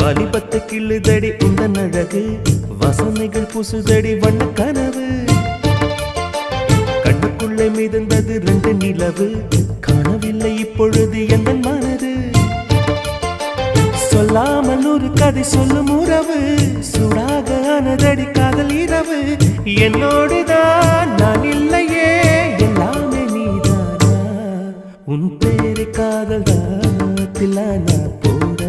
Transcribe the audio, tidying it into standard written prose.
வாலிபத்தை கிள்ளுதடி உந்தன் அழகு வாசனைகள் புசுதடி வண்ண கனவு கண்ணுக்குள்ளே மிதந்தது 2 நிலவு காணவில்லை இப்பொழுது எந்த மனது சொல்லாமல் ஒரு கதை சொல்லும் உறவு சூடாக ஆனதடி காதல் இரவு என்னோடுதான் நான் இல்லையே எல்லாமே நீதானா உன் பேரு காதல் தான் தில்லானா போட